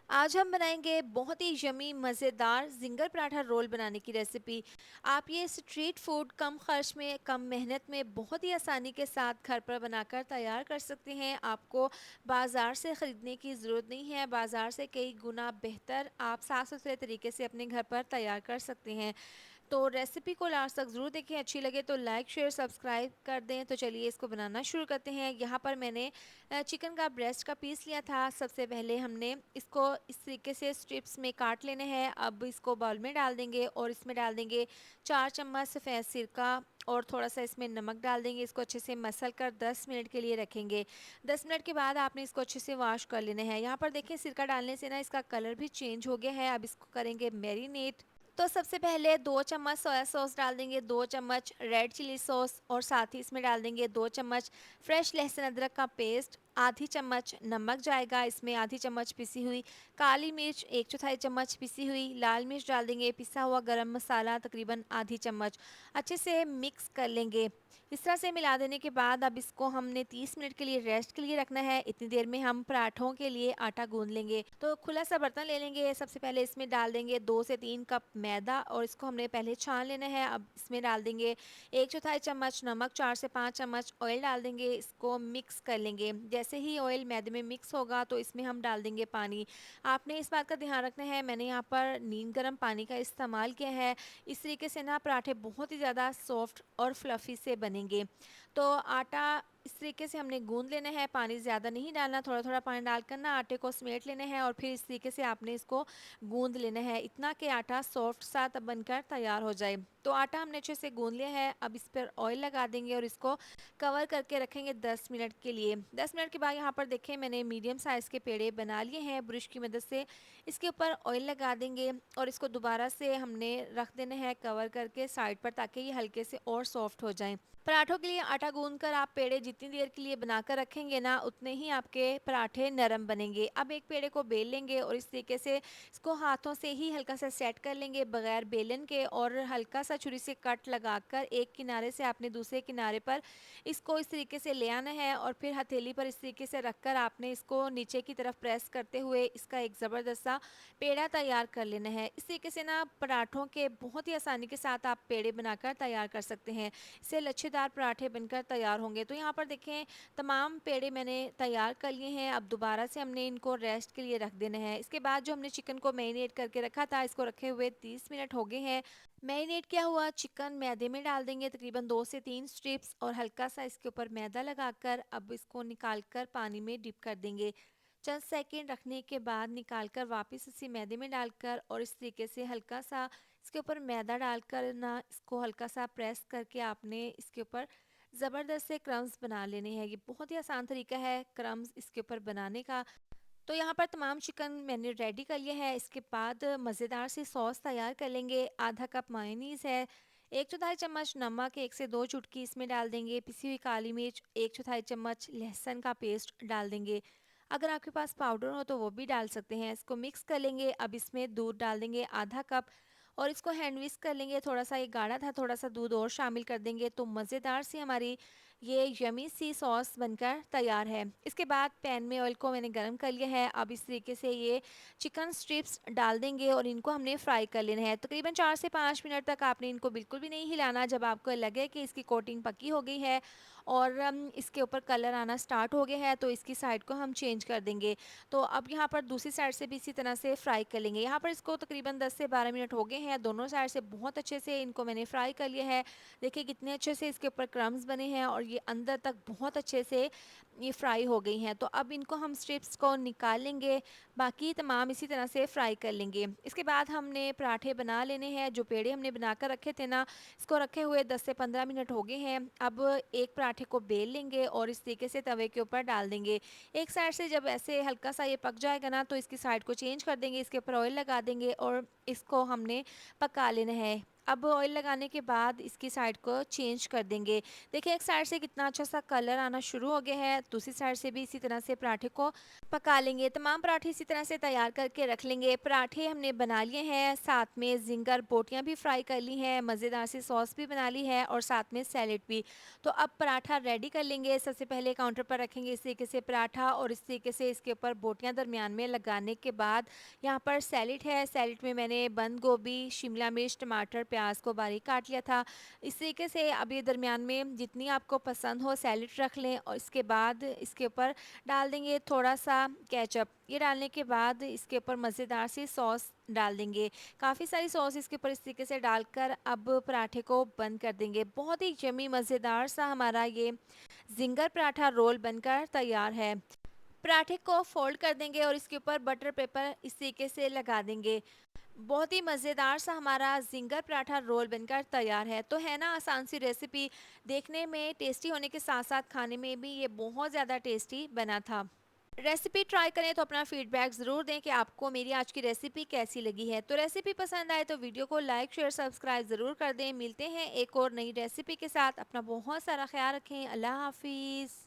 आज हम बनाएंगे बहुत ही यमी मज़ेदार जिंगर पराठा रोल बनाने की रेसिपी। आप ये स्ट्रीट फूड कम खर्च में, कम मेहनत में, बहुत ही आसानी के साथ घर पर बनाकर तैयार कर सकते हैं। आपको बाज़ार से ख़रीदने की ज़रूरत नहीं है। बाज़ार से कई गुना बेहतर आप साफ़ सुथरे तरीके से अपने घर पर तैयार कर सकते हैं। तो रेसिपी को लास्ट तक ज़रूर देखें। अच्छी लगे तो लाइक शेयर सब्सक्राइब कर दें। तो चलिए इसको बनाना शुरू करते हैं। यहाँ पर मैंने चिकन का ब्रेस्ट का पीस लिया था। सबसे पहले हमने इसको इस तरीके से स्ट्रिप्स में काट लेने हैं। अब इसको बाउल में डाल देंगे और इसमें डाल देंगे 4 चम्मच सफ़ेद सिरका और थोड़ा सा इसमें नमक डाल देंगे। इसको अच्छे से मसल कर 10 मिनट के लिए रखेंगे। 10 मिनट के बाद आपने इसको अच्छे से वॉश कर लेना है। यहाँ पर देखें सिरका डालने से ना इसका कलर भी चेंज हो गया है। अब इसको करेंगे मैरिनेट। तो सबसे पहले 2 चम्मच सोया सॉस डाल देंगे, 2 चम्मच रेड चिली सॉस और साथ ही इसमें डाल देंगे 2 चम्मच फ्रेश लहसुन अदरक का पेस्ट, आधी चम्मच नमक जाएगा इसमें, आधी चम्मच पिसी हुई काली मिर्च, 1/4 चम्मच पिसी हुई लाल मिर्च डाल देंगे, पिसा हुआ गरम मसाला तकरीबन आधी चम्मच। अच्छे से मिक्स कर लेंगे। इस तरह से मिला देने के बाद अब इसको हमने 30 मिनट के लिए रेस्ट के लिए रखना है। इतनी देर में हम पराठों के लिए आटा गूंद लेंगे। तो खुला सा बर्तन ले लेंगे। सबसे पहले इसमें डाल देंगे 2 से 3 कप मैदा और इसको हमने पहले छान लेना है। अब इसमें डाल देंगे 1/4 चम्मच नमक, 4 से 5 चम्मच ऑयल डाल देंगे। इसको मिक्स कर लेंगे। जैसे ही ऑयल मैदे में मिक्स होगा तो इसमें हम डाल देंगे पानी। आपने इस बात का ध्यान रखना है, मैंने यहाँ पर नीम गर्म पानी का इस्तेमाल किया है। इस तरीके से ना पराठे बहुत ही ज़्यादा सॉफ्ट और फ्लफ़ी से बनेंगे। तो आटा इस तरीके से हमने गूंद लेना है। पानी ज़्यादा नहीं डालना, थोड़ा थोड़ा पानी डालकर ना आटे को समेट लेना है और फिर इस तरीके से आपने इसको गूंद लेना है, इतना कि आटा सॉफ्ट सा तब बनकर तैयार हो जाए। तो आटा हमने अच्छे से गूंद लिया है। अब इस पर ऑयल लगा देंगे और इसको कवर करके रखेंगे 10 मिनट के लिए। 10 मिनट के बाद यहाँ पर देखें मैंने मीडियम साइज़ के पेड़े बना लिए हैं। ब्रश की मदद से इसके ऊपर ऑयल लगा देंगे और इसको दोबारा से हमने रख देना है कवर करके साइड पर, ताकि ये हल्के से और सॉफ्ट हो जाएं। पराठों के लिए आटा गूंद कर आप पेड़े जितनी देर के लिए बनाकर रखेंगे ना, उतने ही आपके पराठे नरम बनेंगे। अब एक पेड़े को बेल लेंगे और इस तरीके से इसको हाथों से ही हल्का सा सेट कर लेंगे बगैर बेलन के, और हल्का सा छुरी से कट लगाकर एक किनारे से आपने दूसरे किनारे पर इसको इस तरीके से ले आना है और फिर हथेली पर इस तरीके से रखकर आपने इसको नीचे की तरफ प्रेस करते हुए इसका एक ज़बरदस्त सा पेड़ा तैयार कर लेना है। इस तरीके से ना पराठों के बहुत ही आसानी के साथ आप पेड़े बनाकर तैयार कर सकते हैं। इससे लच्छेदार पराठे बनकर तैयार होंगे। तो यहाँ पर देखें तमाम पेड़े मैंने तैयार कर लिए हैं। अब दोबारा से हमने इनको रेस्ट के लिए रख देना है। इसके बाद जो हमने चिकन को मैरिनेट करके रखा था, इसको रखे हुए 30 मिनट हो गए हैं। मैरिनेट किया हुआ चिकन मैदे में डाल देंगे, तकरीबन 2 से 3 स्ट्रिप्स, और हल्का सा इसके ऊपर मैदा लगाकर अब इसको निकाल कर पानी में डिप कर देंगे। चंद सेकंड रखने के बाद निकाल कर वापस इसी मैदे में डालकर और इस तरीके से हल्का सा इसके ऊपर मैदा डालकर ना इसको हल्का सा प्रेस करके आपने इसके ऊपर ज़बरदस्त से क्रम्स बना लेने हैं। ये बहुत ही आसान तरीका है क्रम्स इसके ऊपर बनाने का। तो यहाँ पर तमाम चिकन मैंने रेडी कर लिया है। इसके बाद मज़ेदार सी सॉस तैयार कर लेंगे। आधा कप मायोनीज़ है, 1/4 चम्मच नमक, 1 से 2 चुटकी इसमें डाल देंगे, पिसी हुई काली मिर्च, 1/4 चम्मच लहसुन का पेस्ट डाल देंगे। अगर आपके पास पाउडर हो तो वो भी डाल सकते हैं। इसको मिक्स कर लेंगे। अब इसमें दूध डाल देंगे आधा कप और इसको हैंड विस्क कर लेंगे। थोड़ा सा ये गाढ़ा था, थोड़ा सा दूध और शामिल कर देंगे तो मज़ेदार सी हमारी ये यमी सी सॉस बनकर तैयार है। इसके बाद पैन में ऑयल को मैंने गरम कर लिया है। अब इस तरीके से ये चिकन स्ट्रिप्स डाल देंगे और इनको हमने फ्राई कर लेना है। तकरीबन 4 से 5 मिनट तक आपने इनको बिल्कुल भी नहीं हिलाना। जब आपको लगे कि इसकी कोटिंग पकी हो गई है और इसके ऊपर कलर आना स्टार्ट हो गया है, तो इसकी साइड को हम चेंज कर देंगे। तो अब यहाँ पर दूसरी साइड से भी इसी तरह से फ्राई कर लेंगे। यहाँ पर इसको तकरीबन 10 से 12 मिनट हो गए हैं। दोनों साइड से बहुत अच्छे से इनको मैंने फ्राई कर लिया है। देखिए कितने अच्छे से इसके ऊपर क्रम्स बने हैं और ये अंदर तक बहुत अच्छे से ये फ्राई हो गई हैं। तो अब इनको हम स्ट्रिप्स को निकाल लेंगे। बाकी तमाम इसी तरह से फ्राई कर लेंगे। इसके बाद हमने पराठे बना लेने हैं। जो पेड़े हमने बना कर रखे थे ना, इसको रखे हुए 10 से 15 मिनट हो गए हैं। अब एक पराठे को बेल लेंगे और इस तरीके से तवे के ऊपर डाल देंगे। एक साइड से जब ऐसे हल्का सा ये पक जाएगा ना, तो इसकी साइड को चेंज कर देंगे, इसके ऊपर ऑयल लगा देंगे और इसको हमने पका लेना है। अब ऑयल लगाने के बाद इसकी साइड को चेंज कर देंगे। देखिए एक साइड से कितना अच्छा सा कलर आना शुरू हो गया है, दूसरी साइड से भी इसी तरह से पराठे को पका लेंगे। तमाम पराठे इसी तरह से तैयार करके रख लेंगे। पराठे हमने बना लिए हैं, साथ में ज़िंगर बोटियाँ भी फ्राई कर ली हैं, मज़ेदार सी सॉस भी बना ली है और साथ में सैलेड भी। तो अब पराठा रेडी कर लेंगे। सबसे पहले काउंटर पर रखेंगे इस तरीके से पराठा और इस तरीके से इसके ऊपर बोटियाँ दरमियान में लगाने के बाद यहाँ पर सैलेड है। सैलेड में मैंने बंद गोभी, शिमला मिर्च, टमाटर, प्याज को बारीक काट लिया था। इस तरीके से अब ये दरमियान में जितनी आपको पसंद हो सैलेड रख लें और इसके बाद इसके ऊपर डाल देंगे थोड़ा सा केचप। ये डालने के बाद इसके ऊपर मज़ेदार सी सॉस डाल देंगे। काफ़ी सारी सॉस इसके ऊपर इस तरीके से डालकर अब पराठे को बंद कर देंगे। बहुत ही यम्मी मज़ेदार सा हमारा ये ज़िंगर पराठा रोल बनकर तैयार है। पराठे को फोल्ड कर देंगे और इसके ऊपर बटर पेपर इस तरीके से लगा देंगे। बहुत ही मज़ेदार सा हमारा ज़िंगर पराठा रोल बनकर तैयार है। तो है ना आसान सी रेसिपी, देखने में टेस्टी होने के साथ-साथ खाने में भी ये बहुत ज़्यादा टेस्टी बना था। रेसिपी ट्राई करें तो अपना फीडबैक ज़रूर दें कि आपको मेरी आज की रेसिपी कैसी लगी है। तो रेसिपी पसंद आए तो वीडियो को लाइक, शेयर, सब्सक्राइब ज़रूर कर दें। मिलते हैं एक और नई रेसिपी के साथ। अपना बहुत सारा ख़्याल रखें। अल्लाह हाफ़िज़।